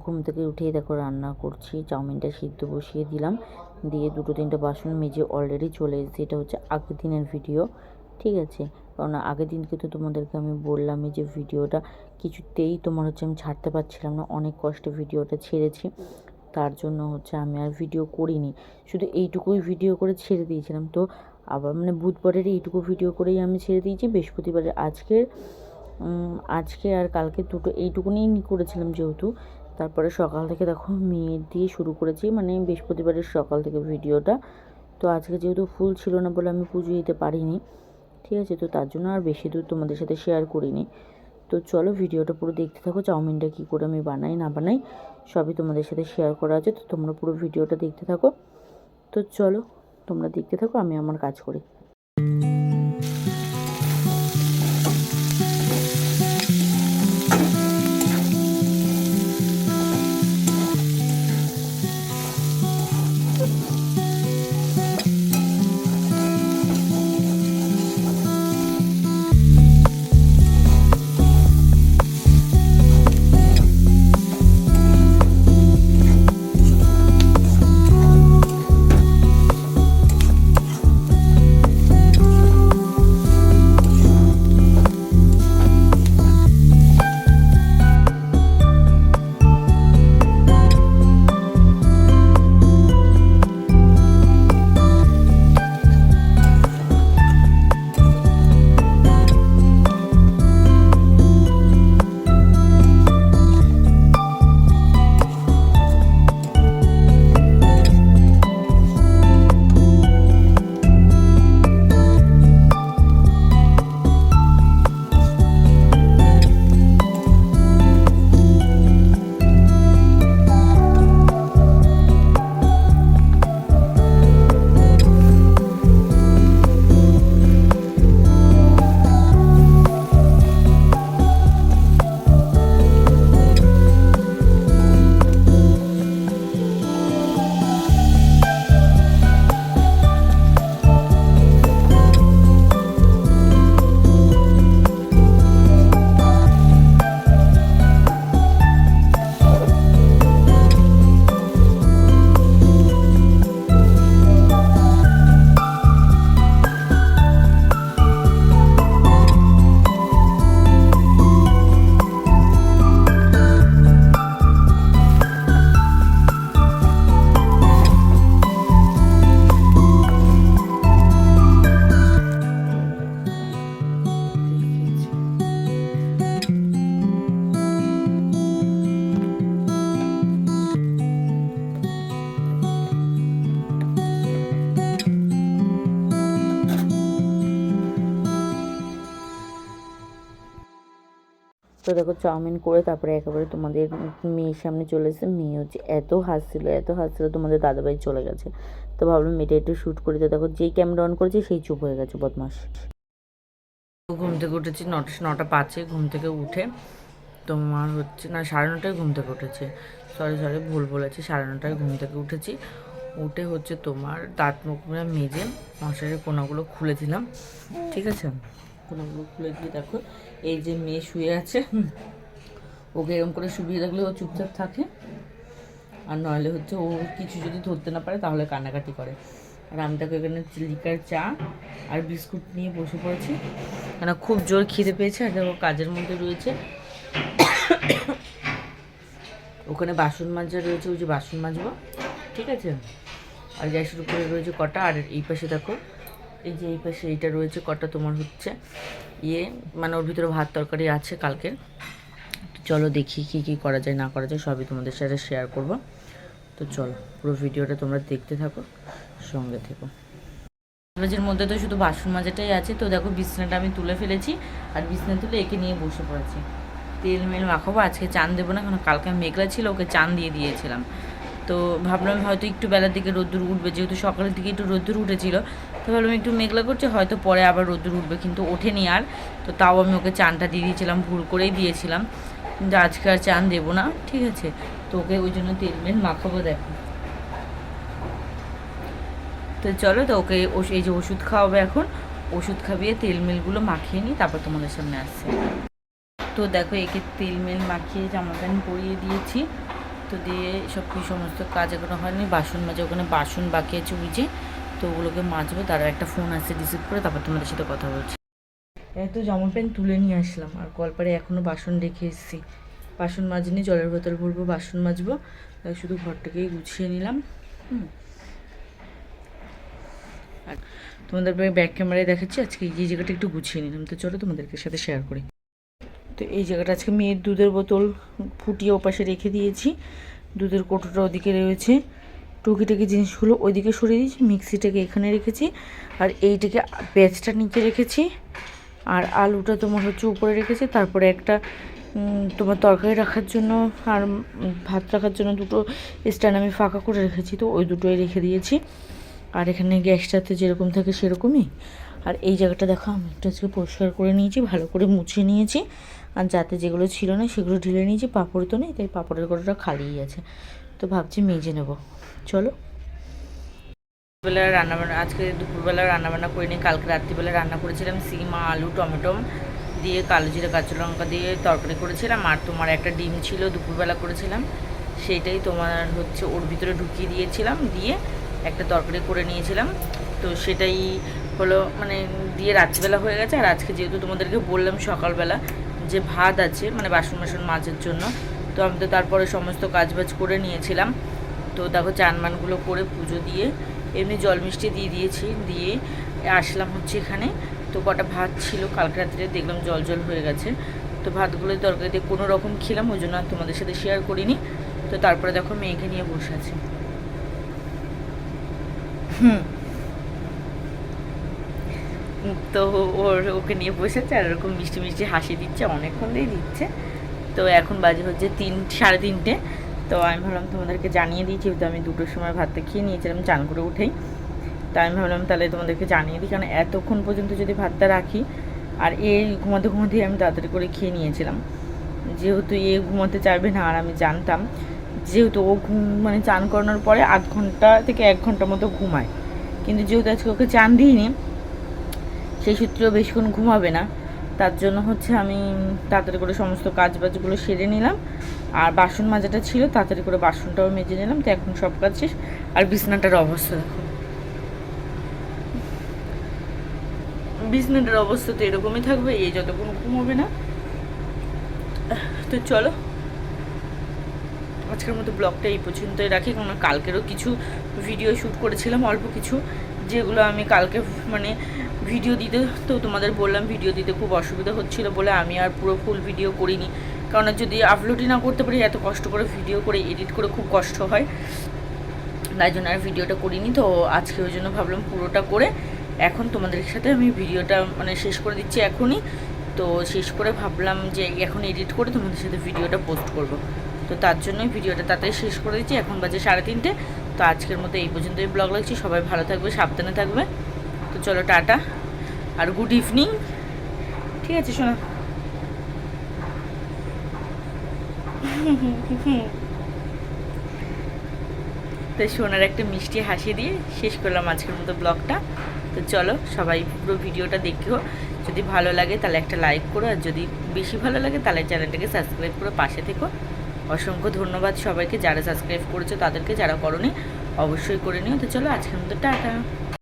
ঘুম থেকে উঠেই দেখো রান্না করছি, চাউমিনটা সিদ্ধ বসিয়ে দিলাম, দিয়ে 2-3টে বাসন মেজে অলরেডি চলে এসেছি। এটা হচ্ছে আগের দিনের ভিডিও, ঠিক আছে। কারণ আগের দিনকে তো তোমাদেরকে আমি বললামই যে ভিডিওটা কিছুতেই তোমার হচ্ছে আমি ছাড়তে পারছিলাম না, অনেক কষ্টে ভিডিওটা ছেড়েছি। তার জন্য হচ্ছে আমি আর ভিডিও করিনি, শুধু এইটুকুই ভিডিও করে ছেড়ে দিয়েছিলাম। তো আবার মানে বুধবারের এইটুকু ভিডিও করেই আমি ছেড়ে দিয়েছি। বৃহস্পতিবারের আজকে আর কালকে দুটো এইটুকুনি করেছিলাম যেহেতু। তারপরে সকাল থেকে দেখো মেয়ে দিয়ে শুরু করেছি, মানে বৃহস্পতিবারের সকাল থেকে ভিডিওটা। তো আজকে যেহেতু ফুল ছিল না বলে আমি পুজো দিতে পারিনি, ঠিক আছে। তো তার জন্য আর বেশি দূর তোমাদের সাথে শেয়ার করিনি। তো চলো ভিডিওটা পুরো দেখতে থাকো, চাউমিনটা কী করে আমি বানাই না বানাই সবই তোমাদের সাথে শেয়ার করা আছে। তো তোমরা পুরো ভিডিওটা দেখতে থাকো। তো চলো তোমরা দেখতে থাকো, আমি আমার কাজ করি। তো দেখো চাউমিন করে তারপরে একেবারে তোমাদের মেয়ের সামনে চলে এসেছে। মেয়ে হচ্ছে এত হাসছিল তোমাদের দাদাভাই চলে গেছে। তো ভাবলাম মেয়েটা একটু শ্যুট করি। তো দেখো যেই ক্যামেরা অন করেছে সেই চুপ হয়ে গেছে বদমাস। ঘুম থেকে উঠেছি 9:05 ঘুম থেকে উঠে তোমার হচ্ছে না 9:30 ঘুম থেকে উঠেছে, সরি ভুল বলেছি, 9:30 ঘুম থেকে উঠেছি। উঠে হচ্ছে তোমার দাঁত মুখগুলো মেজে মশারির কোনাগুলো খুলে দিলাম, ঠিক আছে। কোনাগুলো খুলে দিয়ে দেখো এই যে মেয়ে শুয়ে আছে, ওকে এরকম করে শুয়ে রাখলে ও চুপচাপ থাকে, আর নইলে হচ্ছে ও কিছু যদি ধরতে না পারে তাহলে কান্নাকাটি করে। আর আমি তাকে এখানে লিকার চা আর বিস্কুট নিয়ে বসে পড়েছি, কেন খুব জোর খিদে পেয়েছে। আর দেখো কাজের মধ্যে রয়েছে ওখানে বাসন মাজা রয়েছে, ওই যে বাসন মাজবো, ঠিক আছে। আর গ্যাসের উপরে রয়েছে কটা, আর এই পাশে দেখো এই যে এই পাশে এইটা রয়েছে কটা তোমার হচ্ছে মানে ওর ভিতরে ভাত তরকারি আছে কালকের। চলো দেখি কি কি করা যায় না করা যায় সবই তোমাদের সাথে শেয়ার করব। তো চলো পুরো ভিডিওটা তোমরা দেখতে থাকো, সঙ্গে থেকো। কাজের মধ্যে তো শুধু বাসন মাজাটাই আছে। তো দেখো বিছনাটা আমি তুলে ফেলেছি, আর বিছনা তুলে একে নিয়ে বসে পড়েছি। তেল মেল মাখাবো, আজকে চান দেবো না, কারণ কালকে মেঘলা ছিল, ওকে চান দিয়ে দিয়েছিলাম। তো ভাবলাম হয়তো একটু বেলার দিকে রোদ্দুর উঠবে, যেহেতু সকালের দিকে একটু রোদ্দুর উঠেছিল। তো ভাবলাম একটু মেঘলা করছে, হয়তো পরে আবার রোদ্দুর উঠবে, কিন্তু ওঠেনি আর। তো তাও আমি ওকে চানটা দিয়ে দিয়েছিলাম, ভুল করেই দিয়েছিলাম, কিন্তু আজকে আর চান দেবো না, ঠিক আছে। তো ওকে ওই জন্য তেল মেল মাখাবো দেখো। তো চলো, তো ওকে এই যে ওষুধ খাওয়াবে এখন, ওষুধ খাবিয়ে তেল মেলগুলো মাখিয়ে নিই, তারপর তোমাদের সামনে আসছে। তো দেখো একে তেল মেল মাখিয়ে জামা প্যান্ট পরিয়ে দিয়েছি, তো দিয়ে সব কিছু সমস্ত কাজ এখনো হয়নি, বাসন মাজে, ওখানে বাসন বাকি আছে উইজে, তো ওগুলোকে মাজবো। তারা একটা ফোন আসছে, রিসিভ করে তারপর তোমাদের সাথে কথা বলছি। তো জামা প্যান্ট তুলে নিয়ে আসলাম, আর কলপারে এখনও বাসন রেখে এসেছি। বাসন মাজিনি, জলের বোতল ভরবো, বাসন মাজবো, তাই শুধু ঘরটাকেই গুছিয়ে নিলাম। আর তোমাদের ব্যাক ক্যামেরায় দেখাচ্ছি আজকে এই জায়গাটা একটু গুছিয়ে নিলাম। তো চলো তোমাদেরকে সাথে শেয়ার করি। তো এই জায়গাটা আজকে মেয়ের দুধের বোতল ফুটিয়ে ওপাশে রেখে দিয়েছি, দুধের কৌটোটা ওদিকে রয়েছে, টুকিটাকি জিনিসগুলো ওইদিকে সরিয়ে দিয়েছি, মিক্সিটাকে এখানে রেখেছি, আর এইটাকে পেঁয়াজটা নিচে রেখেছি, আর আলুটা তোমার হচ্ছে উপরে রেখেছি। তারপরে একটা তোমার তরকারি রাখার জন্য আর ভাত রাখার জন্য দুটো স্ট্যান্ড আমি ফাঁকা করে রেখেছি, তো ওই দুটোই রেখে দিয়েছি। আর এখানে গ্যাসটাতে যেরকম থাকে সেরকমই। আর এই জায়গাটা দেখো আমি একটু আজকে পরিষ্কার করে নিয়েছি, ভালো করে মুছে নিয়েছি, আর যাতে যেগুলো ছিল না সেগুলো ঢেলে নিয়েছি। পাঁপড় তো নেই, তাই পাঁপড়ের কড়াটা খালিই আছে, তো ভাবছি মেজে নেব। চলো। দুপুরবেলা রান্নাবান্না, আজকে দুপুরবেলা রান্নাবান্না করিনি, কালকে রাত্রিবেলা রান্না করেছিলাম সিম, আলু, টমেটো দিয়ে কালো জিরে কাঁচা লঙ্কা দিয়ে তরকারি করেছিলাম। আর তোমার একটা ডিম ছিল দুপুরবেলা করেছিলাম, সেইটাই তোমার হচ্ছে ওর ভিতরে ঢুকিয়ে দিয়েছিলাম, দিয়ে একটা তরকারি করে নিয়েছিলাম। তো সেটাই হলো মানে দিয়ে রাত্রিবেলা হয়ে গেছে। আর আজকে যেহেতু তোমাদেরকে বললাম সকালবেলা যে ভাত আছে মানে বাসন মাজের জন্য, তো আমি তো তারপরে সমস্ত কাজবাজ করে নিয়েছিলাম। তো দেখো চানমানগুলো করে পুজো দিয়ে এমনি জল মিষ্টি দিয়ে দিয়েছি, দিয়ে আসলাম হচ্ছে এখানে। তো কটা ভাত ছিল কালকে রাত্রে, দেখলাম জল জল হয়ে গেছে, তো ভাতগুলো তরকারিতে কোনো রকম খেলাম, ওই জন্য তোমাদের সাথে শেয়ার করিনি। তো তারপরে দেখো মেয়েকে নিয়ে বসে আছে, তো ওকে নিয়ে বসেছে আর ওরকম মিষ্টি মিষ্টি হাসি দিচ্ছে, অনেকক্ষণ দিয়ে দিচ্ছে। তো এখন বাজে হচ্ছে 3:30। তো আমি ভাবলাম তোমাদেরকে জানিয়ে দিয়েছি, তো আমি 2টোর সময় ভাতটা খেয়ে নিয়েছিলাম চান করে উঠেই। তো আমি ভাবলাম তাহলে তোমাদেরকে জানিয়ে দিই, কারণ এতক্ষণ পর্যন্ত যদি ভাতটা রাখি, আর এই ঘুমাতে ঘুমাতেই আমি তাড়াতাড়ি করে খেয়ে নিয়েছিলাম, যেহেতু ঘুমাতে চাইবে না। আর আমি জানতাম যেহেতু ও মানে চান করানোর পরে 8 ঘন্টা থেকে 1 ঘন্টা মতো ঘুমায়, কিন্তু যেহেতু আজকে ওকে চান দিইনি, সেই সূত্রেও বেশিক্ষণ ঘুমাবে না, তার জন্য হচ্ছে আমি তাড়াতাড়ি করে সমস্ত কাজবাজগুলো সেরে নিলাম। আর বাসন মাজাটা ছিল, তাড়াতাড়ি করে বাসনটাও মেজে নিলাম। তো এখন সব কাজ শেষ। আর বিছনাটার অবস্থা দেখো, বিছনাটার অবস্থা তো এরকমই থাকবে এই যতক্ষণ ঘুমোবে না। তো চলো আজকের মতো ব্লগটা এই পর্যন্তই রাখি, কারণ কালকেরও কিছু ভিডিও শ্যুট করেছিলাম অল্প কিছু, যেগুলো আমি কালকে মানে ভিডিও দিতে, তো তোমাদের বললাম ভিডিও দিতে খুব অসুবিধা হচ্ছিলো বলে আমি আর পুরো ফুল ভিডিও করিনি, কারণ যদি আপলোডই না করতে পারি, এত কষ্ট করে ভিডিও করে এডিট করে খুব কষ্ট হয়, তাই জন্য আর ভিডিওটা করিনি। তো আজকে ওই জন্য ভাবলাম পুরোটা করে এখন তোমাদের সাথে আমি ভিডিওটা মানে শেষ করে দিচ্ছি এখনই। তো শেষ করে ভাবলাম যে এখন এডিট করে তোমাদের সাথে ভিডিওটা পোস্ট করব, তো তার জন্যই ভিডিওটা তাড়াতাড়ি শেষ করে দিচ্ছি। এখন বাজে 3:30। তো আজকের মতো এই পর্যন্তই ব্লগ লাগছি, সবাই ভালো থাকবে, সাবধানে থাকবে। তো চলো টাটা আর গুড ইভিনিং, ঠিক আছে শোনা। তো সোনার একটা মিষ্টি হাসি দিয়ে শেষ করলাম আজকের মতো ব্লগটা। তো চলো সবাই পুরো ভিডিওটা দেখো, যদি ভালো লাগে তাহলে একটা লাইক করো, আর যদি বেশি ভালো লাগে তাহলে চ্যানেলটাকে সাবস্ক্রাইব করে পাশে থেকো। অসংখ্য ধন্যবাদ সবাইকে, যারা সাবস্ক্রাইব করেছো তাদেরকে, যারা করোনি অবশ্যই করে নিও। তো চলো আজকের মতো টাটা।